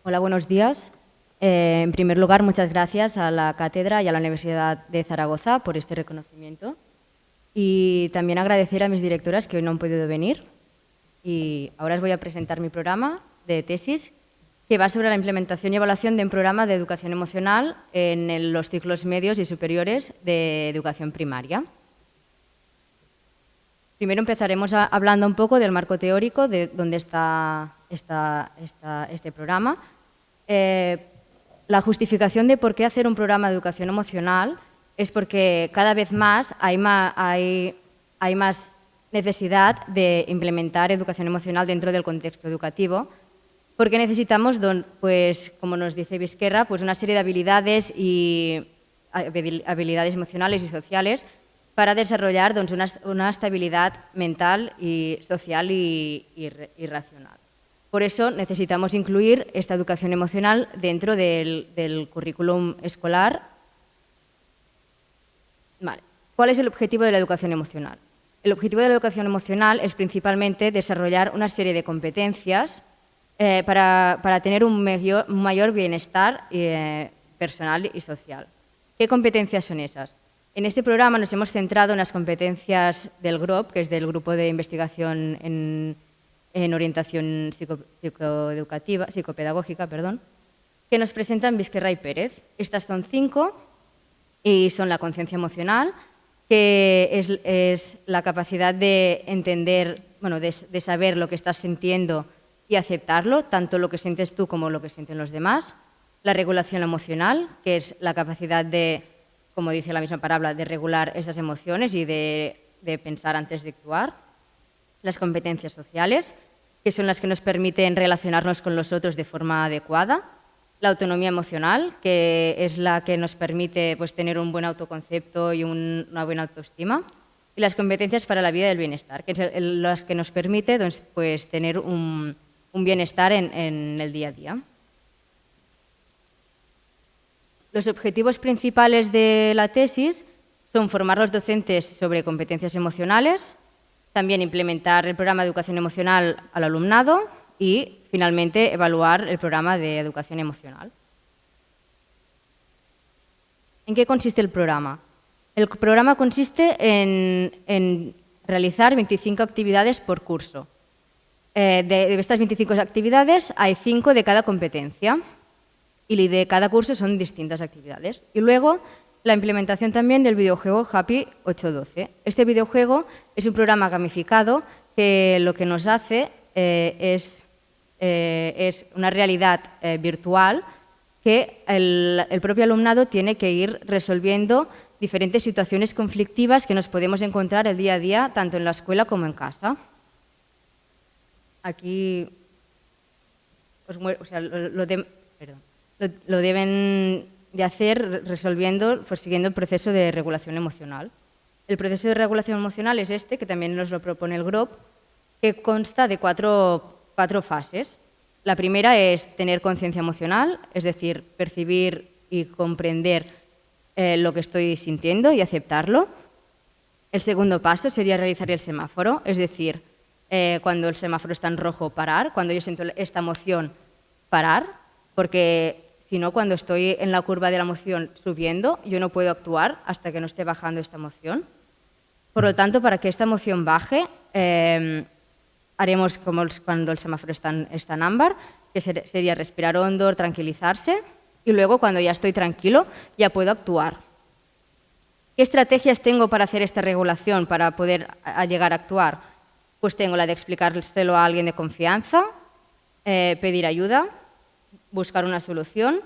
Hola, buenos días. En primer lugar, muchas gracias a la cátedra y a la Universidad de Zaragoza por este reconocimiento. Y también agradecer a mis directoras que hoy no han podido venir. Y ahora os voy a presentar mi programa de tesis, que va sobre la implementación y evaluación de un programa de educación emocional en los ciclos medios y superiores de educación primaria. Primero empezaremos hablando un poco del marco teórico de dónde está este programa. La justificación de por qué hacer un programa de educación emocional es porque cada vez más hay más necesidad de implementar educación emocional dentro del contexto educativo, porque necesitamos, pues, como nos dice Vizquerra, pues una serie de habilidades emocionales y sociales para desarrollar una estabilidad mental y social y racional. Por eso necesitamos incluir esta educación emocional dentro del currículum escolar. Vale. ¿Cuál es el objetivo de la educación emocional? El objetivo de la educación emocional es principalmente desarrollar una serie de competencias para tener un mayor bienestar personal y social. ¿Qué competencias son esas? En este programa nos hemos centrado en las competencias del GROP, que es del Grupo de Investigación en Orientación Psicopedagógica, que nos presentan Vizquerra y Pérez. Estas son 5 y son la conciencia emocional, que es la capacidad de entender, de saber lo que estás sintiendo y aceptarlo, tanto lo que sientes tú como lo que sienten los demás. La regulación emocional, que es la capacidad de, como dice la misma palabra, de regular esas emociones y de pensar antes de actuar. Las competencias sociales, que son las que nos permiten relacionarnos con los otros de forma adecuada. La autonomía emocional, que es la que nos permite, pues, tener un buen autoconcepto y una buena autoestima. Y las competencias para la vida del bienestar, que son las que nos permite, pues, tener un bienestar en el día a día. Los objetivos principales de la tesis son formar a los docentes sobre competencias emocionales, también implementar el programa de educación emocional al alumnado y, finalmente, evaluar el programa de educación emocional. ¿En qué consiste el programa? El programa consiste en realizar 25 actividades por curso. De estas 25 actividades hay 5 de cada competencia y de cada curso son distintas actividades. Y luego la implementación también del videojuego Happy 812. Este videojuego es un programa gamificado que lo que nos hace es una realidad virtual que el propio alumnado tiene que ir resolviendo diferentes situaciones conflictivas que nos podemos encontrar el día a día, tanto en la escuela como en casa. Aquí lo deben de hacer siguiendo el proceso de regulación emocional. El proceso de regulación emocional es este, que también nos lo propone el GROP, que consta de cuatro fases. La primera es tener conciencia emocional, es decir, percibir y comprender lo que estoy sintiendo y aceptarlo. El segundo paso sería realizar el semáforo, es decir, cuando el semáforo está en rojo, parar. Cuando yo siento esta emoción, parar, porque si no, cuando estoy en la curva de la emoción subiendo, yo no puedo actuar hasta que no esté bajando esta emoción. Por lo tanto, para que esta emoción baje, haremos como cuando el semáforo está en ámbar, que sería respirar hondo, tranquilizarse, y luego, cuando ya estoy tranquilo, ya puedo actuar. ¿Qué estrategias tengo para hacer esta regulación, para poder llegar a actuar? Pues tengo la de explicárselo a alguien de confianza, pedir ayuda, buscar una solución,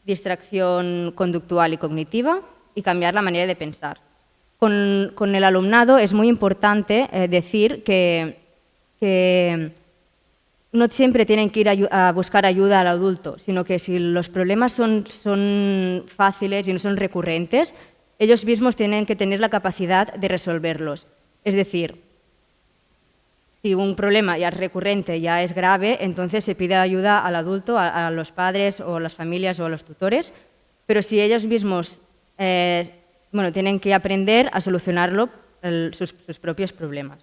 distracción conductual y cognitiva y cambiar la manera de pensar. Con el alumnado es muy importante decir que no siempre tienen que ir a buscar ayuda al adulto, sino que si los problemas son fáciles y no son recurrentes, ellos mismos tienen que tener la capacidad de resolverlos. Es decir, si un problema ya es recurrente, ya es grave, entonces se pide ayuda al adulto, a los padres o a las familias o a los tutores, pero si ellos mismos tienen que aprender a solucionarlo, sus propios problemas.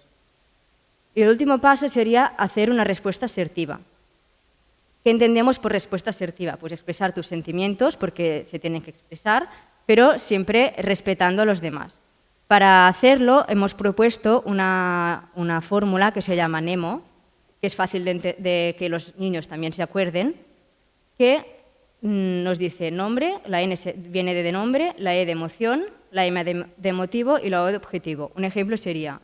Y el último paso sería hacer una respuesta asertiva. ¿Qué entendemos por respuesta asertiva? Pues expresar tus sentimientos, porque se tienen que expresar, pero siempre respetando a los demás. Para hacerlo hemos propuesto una fórmula que se llama NEMO, que es fácil de que los niños también se acuerden, que nos dice nombre, la N viene de nombre, la E de emoción, la M de motivo y la O de objetivo. Un ejemplo sería,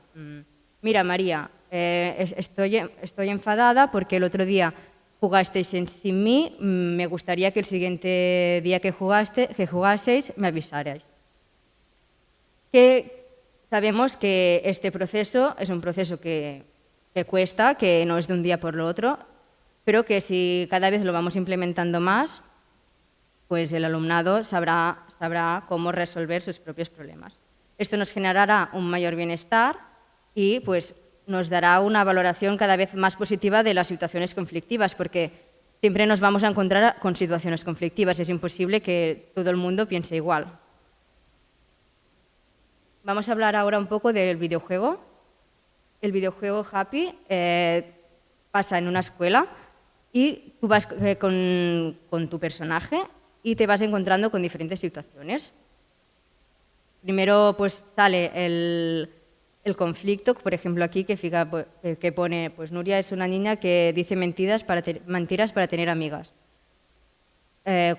mira María, estoy enfadada porque el otro día jugasteis sin mí, me gustaría que el siguiente día que jugaseis me avisarais. Que sabemos que este proceso es un proceso que cuesta, que no es de un día por lo otro, pero que si cada vez lo vamos implementando más, pues el alumnado sabrá cómo resolver sus propios problemas. Esto nos generará un mayor bienestar y pues nos dará una valoración cada vez más positiva de las situaciones conflictivas, porque siempre nos vamos a encontrar con situaciones conflictivas. Es imposible que todo el mundo piense igual. Vamos a hablar ahora un poco del videojuego. El videojuego Happy pasa en una escuela y tú vas con tu personaje y te vas encontrando con diferentes situaciones. Primero pues sale el conflicto, por ejemplo aquí que pone, pues Nuria es una niña que dice mentiras para tener amigas.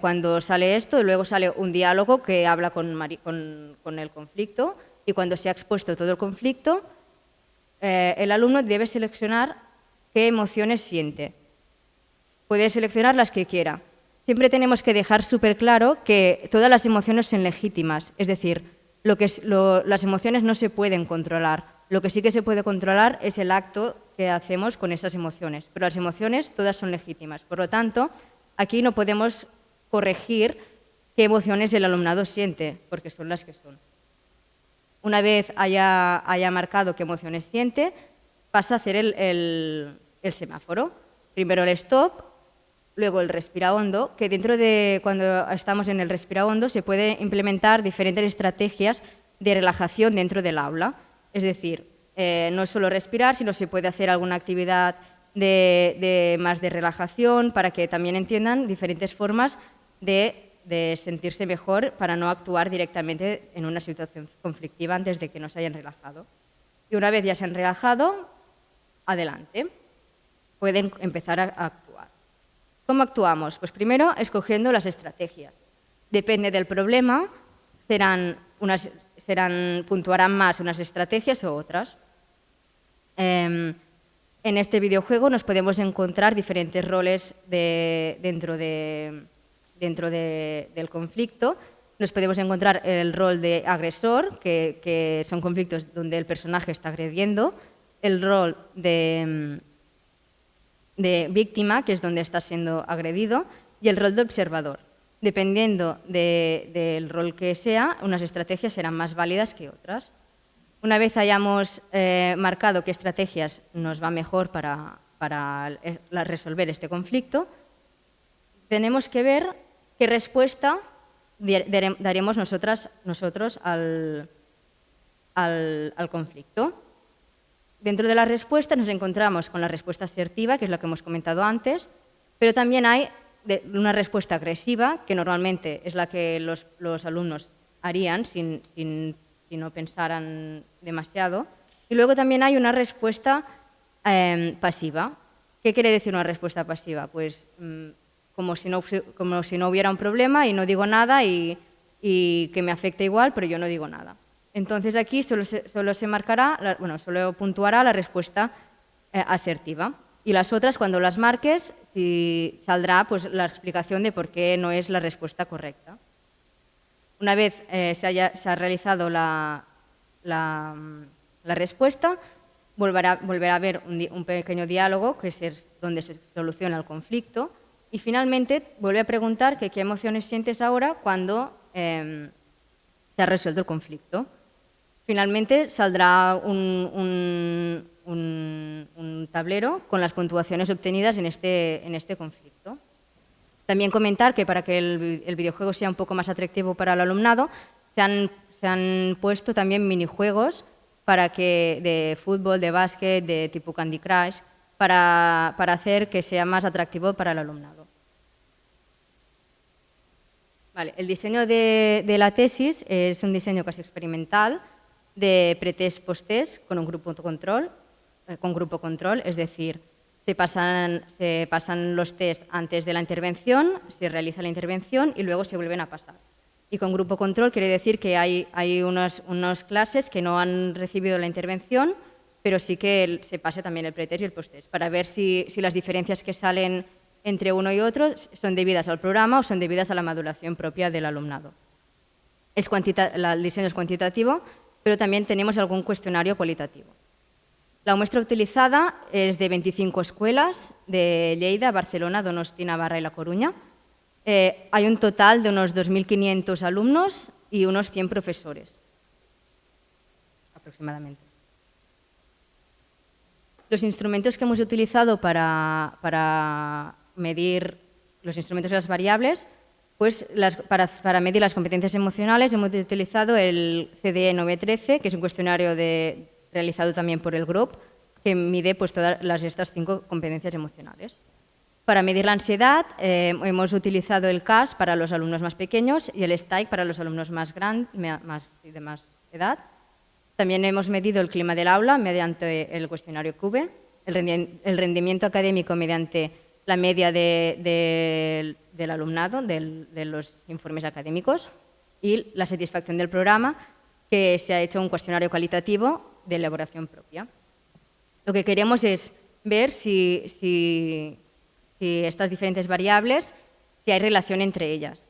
Cuando sale esto, luego sale un diálogo que habla con el conflicto, y cuando se ha expuesto todo el conflicto, el alumno debe seleccionar qué emociones siente. Puede seleccionar las que quiera. Siempre tenemos que dejar súper claro que todas las emociones son legítimas, es decir, las emociones no se pueden controlar. Lo que sí que se puede controlar es el acto que hacemos con esas emociones, pero las emociones todas son legítimas. Por lo tanto, aquí no podemos corregir qué emociones el alumnado siente, porque son las que son. Una vez haya marcado qué emociones siente, pasa a hacer el semáforo. Primero el stop, luego el respira hondo, que cuando estamos en el respira hondo se puede implementar diferentes estrategias de relajación dentro del aula. Es decir, no es solo respirar, sino se puede hacer alguna actividad más de relajación para que también entiendan diferentes formas de sentirse mejor para no actuar directamente en una situación conflictiva antes de que no se hayan relajado. Y una vez ya se han relajado, adelante. Pueden empezar a actuar. ¿Cómo actuamos? Pues primero escogiendo las estrategias. Depende del problema, puntuarán más unas estrategias o otras. En este videojuego nos podemos encontrar diferentes roles dentro del conflicto. Nos podemos encontrar el rol de agresor, que son conflictos donde el personaje está agrediendo, el rol de víctima, que es donde está siendo agredido, y el rol de observador. Dependiendo del rol que sea, unas estrategias serán más válidas que otras. Una vez hayamos marcado qué estrategias nos va mejor para resolver este conflicto, tenemos que ver qué respuesta daremos nosotros al conflicto. Dentro de la respuesta nos encontramos con la respuesta asertiva, que es la que hemos comentado antes, pero también hay una respuesta agresiva, que normalmente es la que los alumnos harían si no pensaran demasiado. Y luego también hay una respuesta pasiva. ¿Qué quiere decir una respuesta pasiva? Pues como si no hubiera un problema y no digo nada y que me afecta igual, pero yo no digo nada. Entonces aquí solo puntuará la respuesta asertiva. Y las otras, cuando las marques, saldrá pues, la explicación de por qué no es la respuesta correcta. Una vez se ha realizado la respuesta, volverá a haber un pequeño diálogo, que es donde se soluciona el conflicto, y finalmente vuelve a preguntar qué emociones sientes ahora cuando se ha resuelto el conflicto. Finalmente saldrá un tablero con las puntuaciones obtenidas en este conflicto. También comentar que para que el videojuego sea un poco más atractivo para el alumnado, se han puesto también minijuegos de fútbol, de básquet, de tipo Candy Crush, para hacer que sea más atractivo para el alumnado. Vale, el diseño de la tesis es un diseño casi experimental de pretest, post-test con un grupo control, es decir, se pasan los test antes de la intervención, se realiza la intervención y luego se vuelven a pasar. Y con grupo control quiere decir que hay unas clases que no han recibido la intervención, pero sí que se pase también el pretest y el post-test, para ver si las diferencias que salen entre uno y otro son debidas al programa o son debidas a la maduración propia del alumnado. El diseño es cuantitativo, pero también tenemos algún cuestionario cualitativo. La muestra utilizada es de 25 escuelas de Lleida, Barcelona, Donosti, Navarra y La Coruña. Hay un total de unos 2.500 alumnos y unos 100 profesores, aproximadamente. Los instrumentos que hemos utilizado para medir los instrumentos de las variables, pues para medir las competencias emocionales hemos utilizado el CDE 913, que es un cuestionario realizado también por el GROUP, que mide pues, todas estas 5 competencias emocionales. Para medir la ansiedad hemos utilizado el CAS para los alumnos más pequeños y el STAIC para los alumnos más grandes y de más edad. También hemos medido el clima del aula mediante el cuestionario CUBE, el rendimiento académico mediante la media del alumnado, de los informes académicos, y la satisfacción del programa, que se ha hecho un cuestionario cualitativo de elaboración propia. Lo que queremos es ver si estas diferentes variables, si hay relación entre ellas.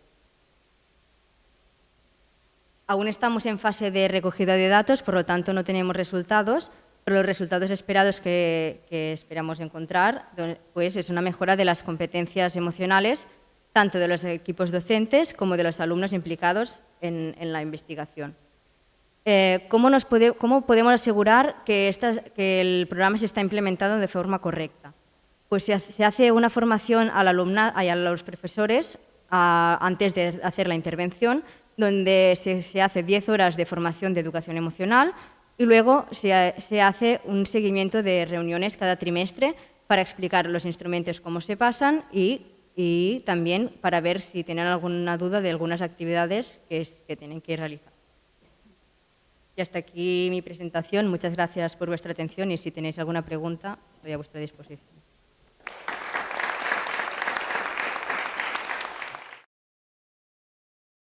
Aún estamos en fase de recogida de datos, por lo tanto no tenemos resultados, pero los resultados esperados que esperamos encontrar pues, es una mejora de las competencias emocionales, tanto de los equipos docentes como de los alumnos implicados en la investigación. ¿Cómo podemos asegurar que el programa se está implementando de forma correcta? Pues se hace una formación al alumnado y a los profesores antes de hacer la intervención, donde se hace 10 horas de formación de educación emocional y luego se hace un seguimiento de reuniones cada trimestre para explicar los instrumentos, cómo se pasan y también para ver si tienen alguna duda de algunas actividades que tienen que realizar. Y hasta aquí mi presentación. Muchas gracias por vuestra atención y si tenéis alguna pregunta, estoy a vuestra disposición.